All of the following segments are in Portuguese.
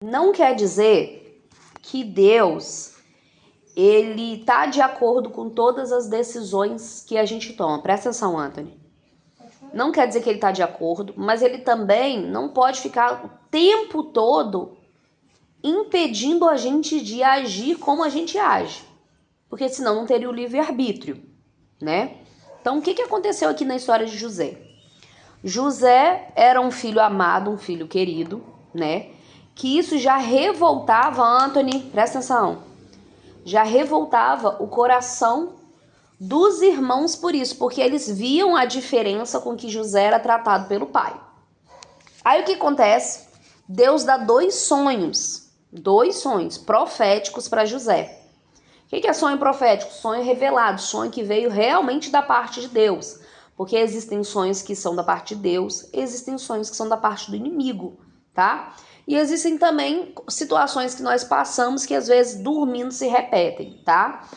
Não quer dizer que Deus, ele tá de acordo com todas as decisões que a gente toma. Presta atenção, Anthony. Não quer dizer que ele tá de acordo, mas ele também não pode ficar o tempo todo impedindo a gente de agir como a gente age. Porque senão não teria o livre-arbítrio, né? Então, o que aconteceu aqui na história de José? José era um filho amado, um filho querido, né? Que isso já revoltava, Anthony, presta atenção, já revoltava o coração dos irmãos por isso, porque eles viam a diferença com que José era tratado pelo pai. Aí o que acontece? Deus dá dois sonhos proféticos para José. O que é sonho profético? Sonho revelado, sonho que veio realmente da parte de Deus. Porque existem sonhos que são da parte de Deus, existem sonhos que são da parte do inimigo, tá? E existem também situações que nós passamos que às vezes dormindo se repetem, tá?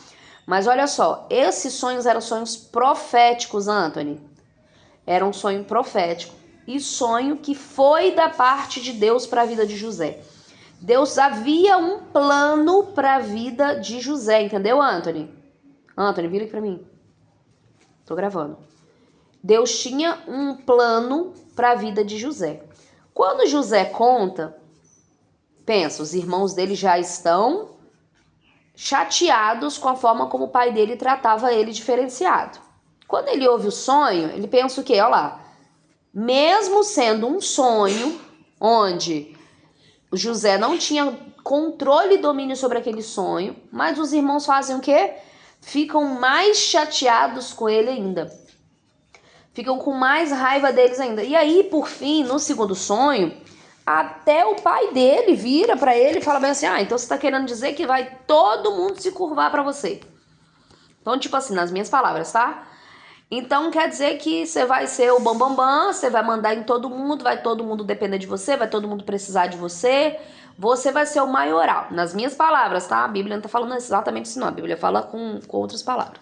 Mas olha só, esses sonhos eram sonhos proféticos, Anthony. Era um sonho profético e sonho que foi da parte de Deus para a vida de José. Deus havia um plano para a vida de José, entendeu, Anthony? Anthony, vira aqui para mim. Tô gravando. Deus tinha um plano para a vida de José. Quando José conta, pensa, os irmãos dele já estão chateados com a forma como o pai dele tratava ele diferenciado. Quando ele ouve o sonho, ele pensa o quê? Olha lá. Mesmo sendo um sonho onde o José não tinha controle e domínio sobre aquele sonho, mas os irmãos fazem o quê? Ficam mais chateados com ele ainda. Ficam com mais raiva deles ainda. E aí, por fim, no segundo sonho, até o pai dele vira pra ele e fala bem assim, então você tá querendo dizer que vai todo mundo se curvar pra você. Então, tipo assim, nas minhas palavras, tá? Então quer dizer que você vai ser o bambambam, você vai mandar em todo mundo, vai todo mundo depender de você, vai todo mundo precisar de você, você vai ser o maioral. Nas minhas palavras, tá? A Bíblia não tá falando exatamente isso não, a Bíblia fala com outras palavras.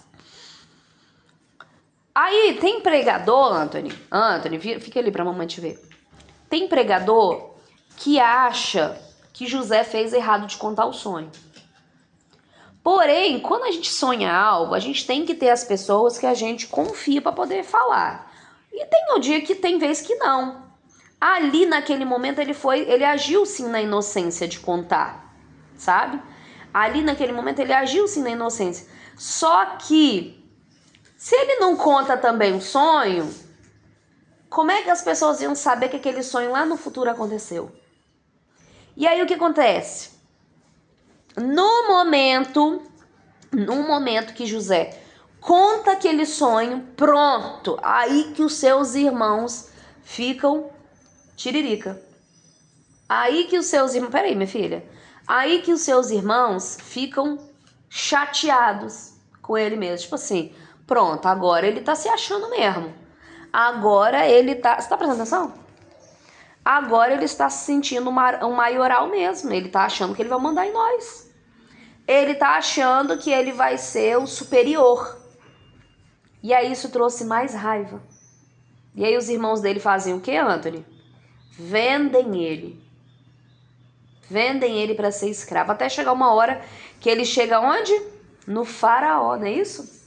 Aí tem pregador, Anthony, fica ali pra mamãe te ver. Tem pregador que acha que José fez errado de contar o sonho. Porém, quando a gente sonha algo, a gente tem que ter as pessoas que a gente confia para poder falar. E tem o dia que tem vez que não. Ali naquele momento ele agiu sim na inocência de contar, sabe? Ali naquele momento ele agiu sim na inocência. Só que se ele não conta também o sonho, como é que as pessoas iam saber que aquele sonho lá no futuro aconteceu? E aí o que acontece? No momento que José conta aquele sonho, pronto, aí que os seus irmãos ficam tiririca. Aí que os seus irmãos, peraí, minha filha, aí que os seus irmãos ficam chateados com ele mesmo, tipo assim, pronto, agora ele tá se achando mesmo. Agora ele tá, você tá prestando atenção? Agora ele está se sentindo um maioral mesmo, ele tá achando que ele vai mandar em nós. Ele tá achando que ele vai ser o superior. E aí isso trouxe mais raiva. E aí os irmãos dele fazem o que, Anthony? Vendem ele. Vendem ele para ser escravo. Até chegar uma hora que ele chega onde? No faraó, não é isso?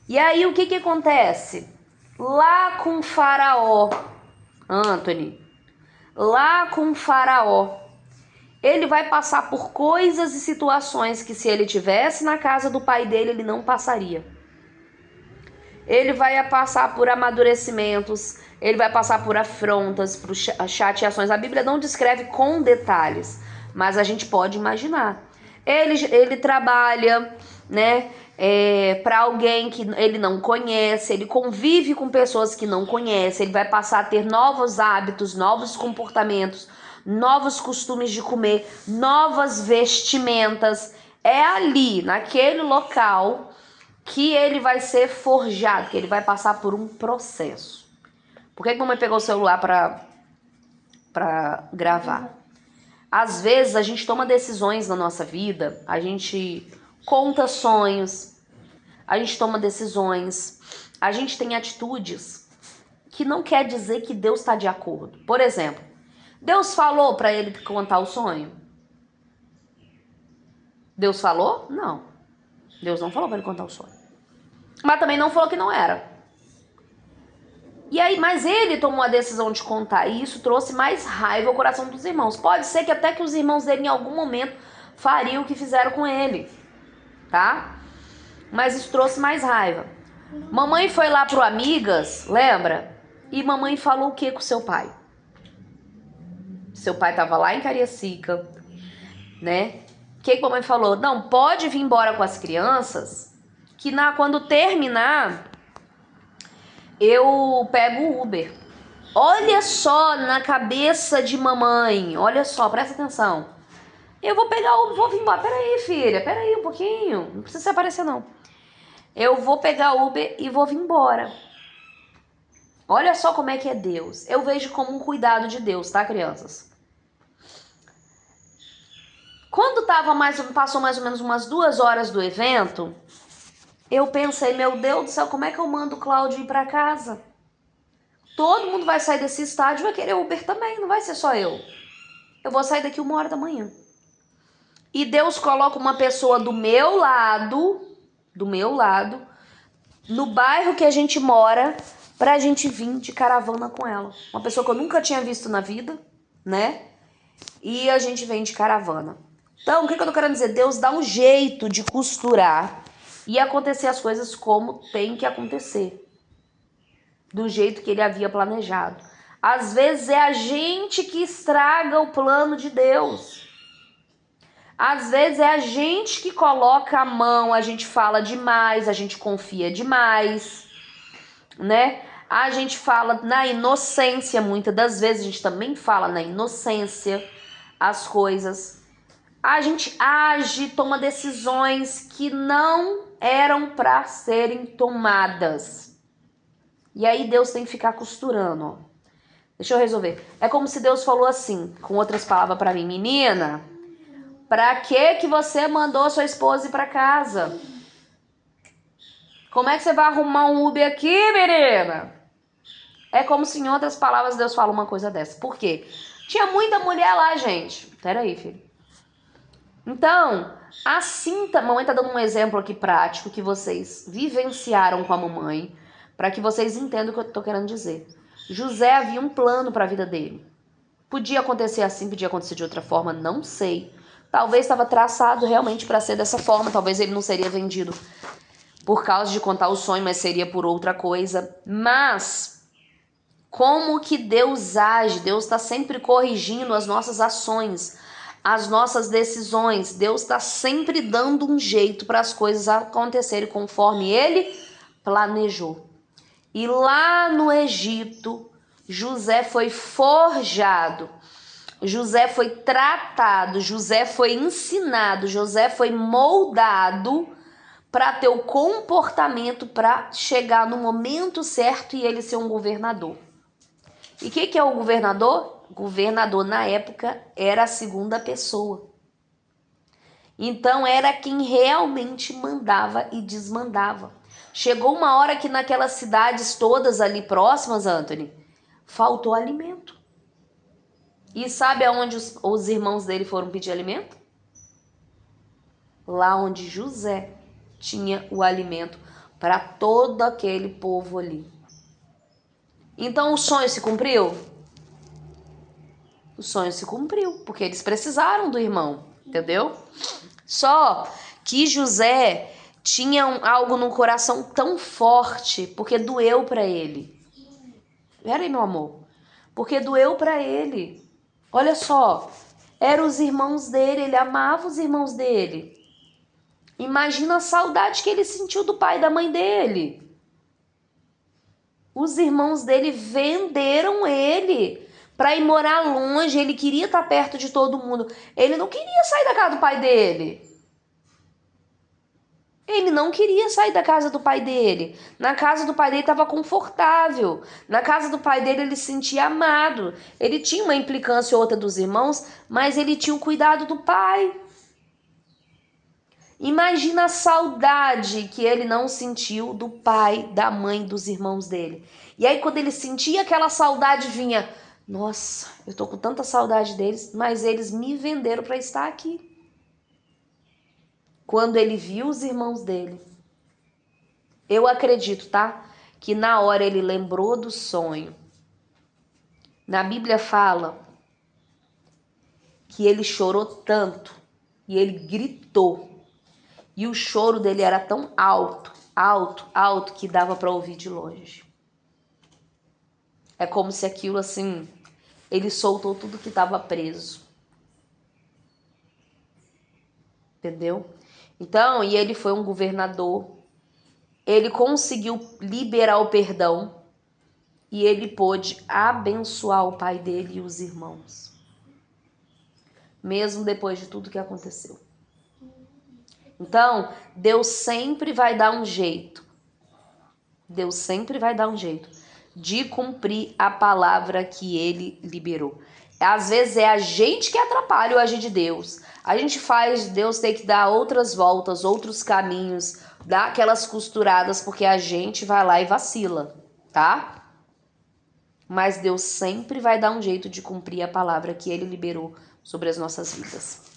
E aí o que acontece? Lá com o faraó, Anthony, lá com o faraó, ele vai passar por coisas e situações que se ele tivesse na casa do pai dele, ele não passaria. Ele vai passar por amadurecimentos, ele vai passar por afrontas, por chateações. A Bíblia não descreve com detalhes, mas a gente pode imaginar. Ele trabalha, né, para alguém que ele não conhece, ele convive com pessoas que não conhece, ele vai passar a ter novos hábitos, novos comportamentos, novos costumes de comer, novas vestimentas. É ali, naquele local, que ele vai ser forjado, que ele vai passar por um processo. Por que a mamãe pegou o celular para gravar? Às vezes a gente toma decisões na nossa vida, a gente conta sonhos, a gente toma decisões, a gente tem atitudes que não quer dizer que Deus está de acordo. Por exemplo, Deus falou para ele contar o sonho? Deus falou? Não. Deus não falou para ele contar o sonho. Mas também não falou que não era. E aí, mas ele tomou a decisão de contar, e isso trouxe mais raiva ao coração dos irmãos. Pode ser que até que os irmãos dele em algum momento fariam o que fizeram com ele, tá? Mas isso trouxe mais raiva. Mamãe foi lá pro Amigas, lembra? E mamãe falou o que com seu pai? Seu pai tava lá em Cariacica, né? O que mamãe falou? Não, pode vir embora com as crianças, que quando terminar, eu pego o Uber. Olha só na cabeça de mamãe, olha só, presta atenção. Eu vou pegar o Uber, vou vir embora. Peraí, filha, peraí um pouquinho, não precisa se aparecer não. Eu vou pegar o Uber e vou vir embora. Olha só como é que é Deus. Eu vejo como um cuidado de Deus, tá, crianças? Quando passou mais ou menos umas 2 horas do evento, eu pensei, meu Deus do céu, como é que eu mando o Cláudio ir pra casa? Todo mundo vai sair desse estádio e vai querer Uber também, não vai ser só eu. Eu vou sair daqui 1h da manhã. E Deus coloca uma pessoa do meu lado, no bairro que a gente mora, pra gente vir de caravana com ela. Uma pessoa que eu nunca tinha visto na vida, né? E a gente vem de caravana. Então, o que eu tô querendo dizer? Deus dá um jeito de costurar e acontecer as coisas como tem que acontecer. Do jeito que ele havia planejado. Às vezes é a gente que estraga o plano de Deus. Às vezes é a gente que coloca a mão, a gente fala demais, a gente confia demais, né? A gente fala na inocência, muitas das vezes a gente também fala na inocência as coisas. A gente age, toma decisões que não eram para serem tomadas. E aí Deus tem que ficar costurando, ó. Deixa eu resolver. É como se Deus falou assim, com outras palavras para mim, menina, pra que você mandou sua esposa ir pra casa? Como é que você vai arrumar um Uber aqui, menina? É como se em outras palavras Deus fala uma coisa dessa. Por quê? Tinha muita mulher lá, gente. Peraí, filho. Então, assim, mamãe tá dando um exemplo aqui prático que vocês vivenciaram com a mamãe, para que vocês entendam o que eu tô querendo dizer. José havia um plano para a vida dele. Podia acontecer assim, podia acontecer de outra forma, não sei. Talvez estava traçado realmente para ser dessa forma, talvez ele não seria vendido por causa de contar o sonho, mas seria por outra coisa. Mas como que Deus age? Deus está sempre corrigindo as nossas ações, as nossas decisões. Deus está sempre dando um jeito para as coisas acontecerem conforme Ele planejou. E lá no Egito, José foi forjado, José foi tratado, José foi ensinado, José foi moldado para ter o comportamento para chegar no momento certo e ele ser um governador. E o que é o governador? O governador na época era a segunda pessoa. Então era quem realmente mandava e desmandava. Chegou uma hora que naquelas cidades todas ali próximas, Anthony, faltou alimento. E sabe aonde os irmãos dele foram pedir alimento? Lá onde José tinha o alimento para todo aquele povo ali. Então o sonho se cumpriu? O sonho se cumpriu, porque eles precisaram do irmão, entendeu? Só que José tinha algo no coração tão forte, porque doeu para ele. Pera aí, meu amor. Porque doeu para ele. Olha só, eram os irmãos dele, ele amava os irmãos dele. Imagina a saudade que ele sentiu do pai e da mãe dele. Os irmãos dele venderam ele para ir morar longe, ele queria estar perto de todo mundo. Ele não queria sair da casa do pai dele. Ele não queria sair da casa do pai dele. Na casa do pai dele estava confortável. Na casa do pai dele ele se sentia amado. Ele tinha uma implicância ou outra dos irmãos, mas ele tinha o cuidado do pai. Imagina a saudade que ele não sentiu do pai, da mãe, dos irmãos dele. E aí quando ele sentia aquela saudade vinha, Nossa, eu tô com tanta saudade deles, mas eles me venderam para estar aqui. Quando ele viu os irmãos dele, eu acredito, tá? Que na hora ele lembrou do sonho. Na Bíblia fala que ele chorou tanto e ele gritou. E o choro dele era tão alto, alto, alto, que dava para ouvir de longe. É como se aquilo assim, ele soltou tudo que estava preso. Entendeu? Então, e ele foi um governador. Ele conseguiu liberar o perdão e ele pôde abençoar o pai dele e os irmãos. Mesmo depois de tudo que aconteceu. Então, Deus sempre vai dar um jeito. Deus sempre vai dar um jeito de cumprir a palavra que ele liberou. Às vezes é a gente que atrapalha o agir de Deus. A gente faz Deus ter que dar outras voltas, outros caminhos, dar aquelas costuradas, porque a gente vai lá e vacila, tá? Mas Deus sempre vai dar um jeito de cumprir a palavra que ele liberou sobre as nossas vidas.